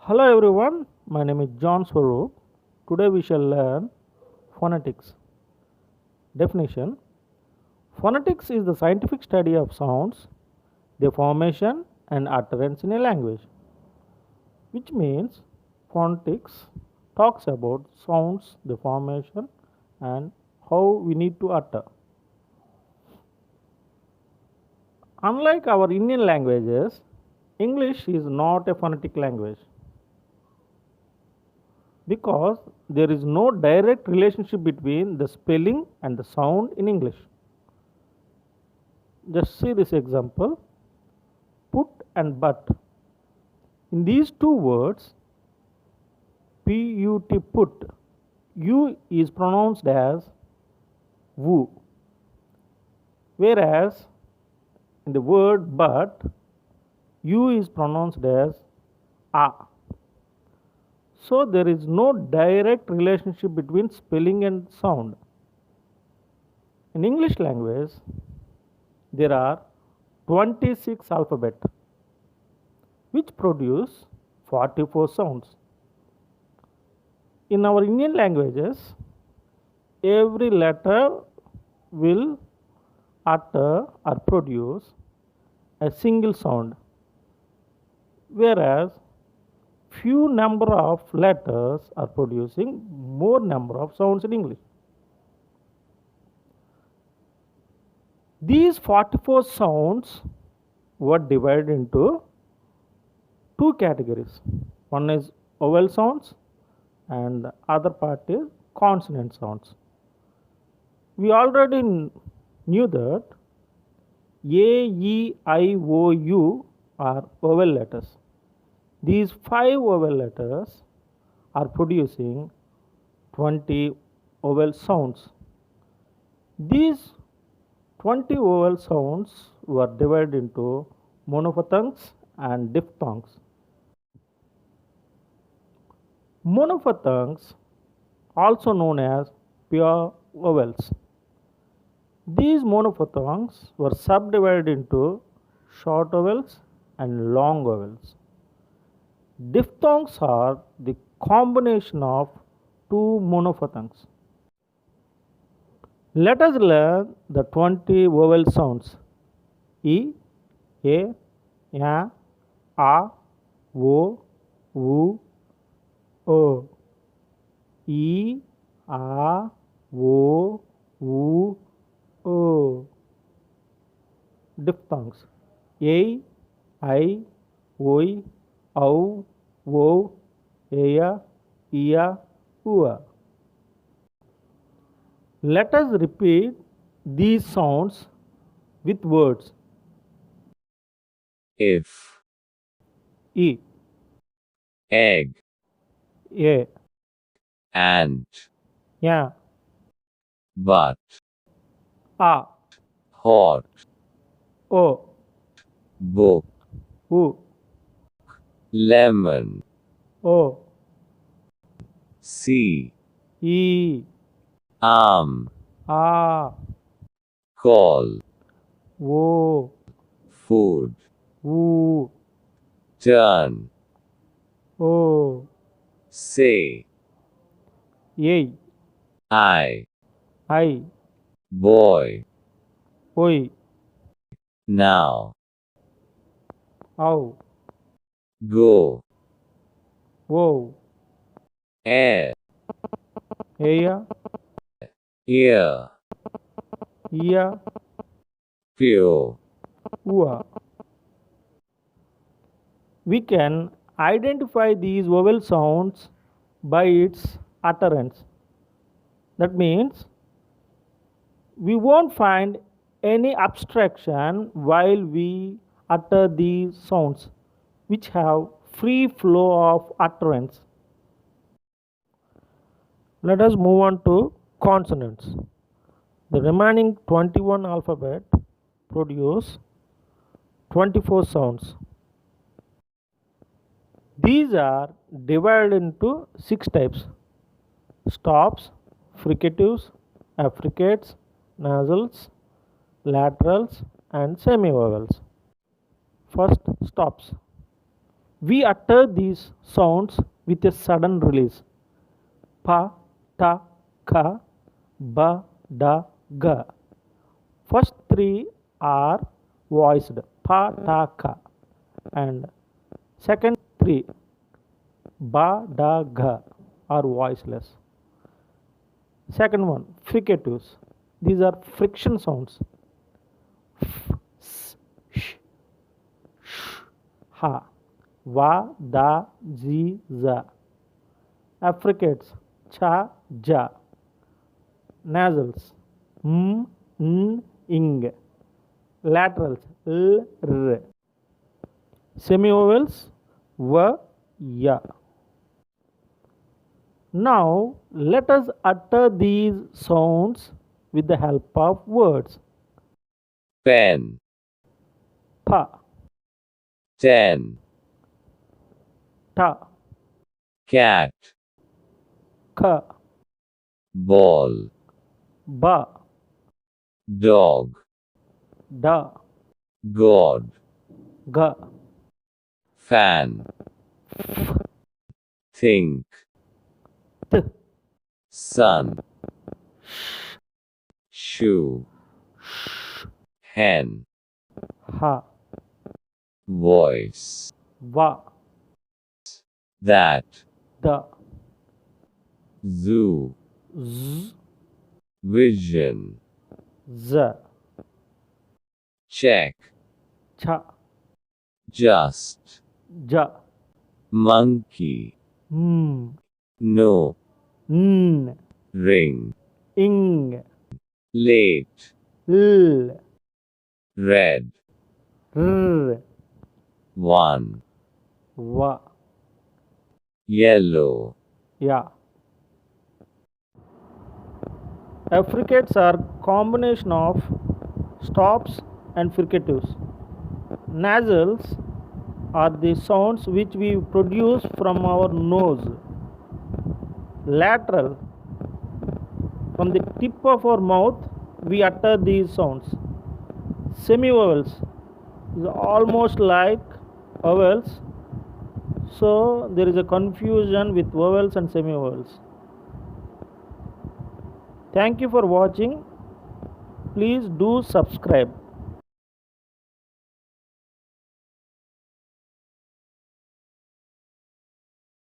Hello everyone, my name is John Swaroop. Today we shall learn phonetics. Definition: phonetics is the scientific study of sounds, their formation and utterance in a language, which means phonetics talks about sounds, the formation, and how we need to utter. Unlike our Indian languages, English is not a phonetic language because there is no direct relationship between the spelling and the sound in English. Just see this example: put and but. In these two words, put, u is pronounced as woo, whereas in the word but, u is pronounced as a. So there is no direct relationship between spelling and sound. In English language, there are 26 alphabet which produce 44 sounds. In our Indian languages, every letter will utter or produce a single sound, whereas few number of letters are producing more number of sounds in English. These 44 sounds were divided into two categories. One is vowel sounds and the other part is consonant sounds. We already knew that A, E, I, O, U are vowel letters. These 5 vowel letters are producing 20 vowel sounds. These 20 vowel sounds were divided into monophthongs and diphthongs. Monophthongs, also known as pure vowels. These monophthongs were subdivided into short vowels and long vowels. Diphthongs are the combination of two monophthongs. Let us learn the 20 vowel sounds: E, A, Ya, A, O, U, O. E, A, O, U, O. Diphthongs: A, I, Oi, Au, Wo, Eya, Iya, Ua. Let us repeat these sounds with words. If, E, egg, A, and, Ya, but, A, hot, O, book, U, lemon, O, see, E, A, call, O, food, U, turn, O, say, E, I, I, boy, Oi, now, Au, go, Wo, air, Eya, ear, Iya, pure, Ua. We can identify these vowel sounds by its utterance. That means we won't find any abstraction while we utter these sounds, which have free flow of utterance. Let us move on to consonants. The remaining 21 alphabet produce 24 sounds. These are divided into 6 types: stops, fricatives, affricates, nasals, laterals, and semivowels. First, stops. We utter these sounds with a sudden release. Pa, ta, ka, ba, da, ga. First three are voiced, pa, ta, ka, and second three, ba, da, ga, are voiceless. Second one, fricatives. These are friction sounds. F, s, sh, sh, ha, va, da, zi, za. Affricates, cha, ja. Nasals, m, n, ing. Laterals, l, r. Semivowels, v, ya. Now let us utter these sounds with the help of words. pen, Pa, 10, ta, cat, ka, ball, ba, dog, da, god, ga, fan, think, t, sun, shoe, hen, ha, voice, va, that, da, zoo, z, vision, z, check, cha, just, ja, monkey, m, no, n, ring, ing, late, l, red, r, one, va, yellow, ya. Affricates are combination of stops and fricatives. Nasals are the sounds which we produce from our nose. Lateral, from the tip of our mouth, we utter these sounds. Semivowels is almost like vowels, so there is a confusion with vowels and semivowels. Thank you for watching. Please do subscribe.